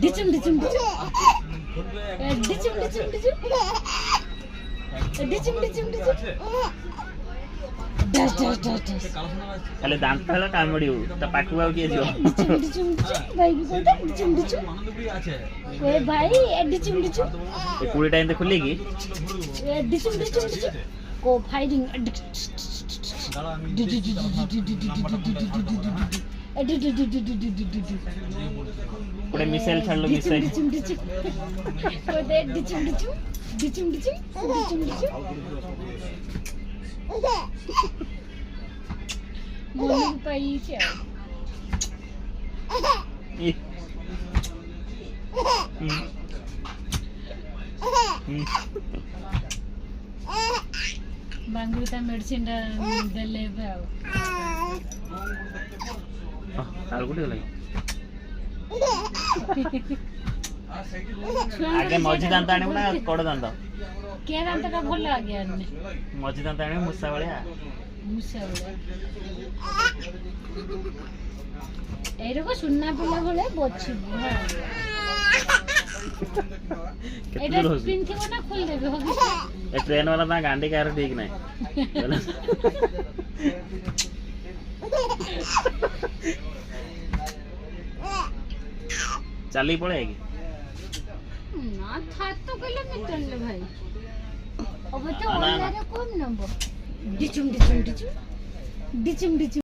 ডিচুম ডিচুম ডিচুম ডিচুম ডিচুম ডিচুম ডিচুম ডিচুম ডিচুম dash dash dash dash খালি দাঁত ফেলা কামড়িও তা পাখু আর কি দিও ডিচুম ডিচুম ডিচুম ভাই কি কইতা ডিচুম ডিচুম ওই ভাই এ ডিচুম ডিচুম এই 20 টাইম তে খুলে কি এ ডিচুম ডিচুম ডিচুম কো ফাইটিং ওটা মিসাইল ছাড়লো মিসাইল ডিচুম ডিচুম ওদে ডিচুম ডিচুম ডিচুম ডিচুম ডিচুম ডিচুম মনে পাইছে বাঙ্গুতা মেডিসিনটা দেলে ভাও আর গুটি লাগি আগে মজি দান্ত আଣିବୁ ନା କଡ଼ ଦାନ୍ତ କେ ଦାନ୍ତଟା ଭଲ ଲାଗେ ଆନେ ମଜି ଦାନ୍ତ ଆଣିବୁ ମୂଷା ଭଳିଆ ମୁସା ଭଳିଆ এইরকম সুন্না পিলা ভଳିଆ বছিব এটা স্পিন থিব না খুল দেবে হগি ଏ ଟ୍ରେନ ବାଲା ତା ଗାଣ୍ଡି କାହାର ଠିକ ନାହିଁ ଚାଲି ପଳେଇ କି না থাক তো কিলোমিটার লে ভাই অবশ্য ওলারে কম নম্বর ডিচুম ডিচুম ডিচুম ডিচুম ডিচুম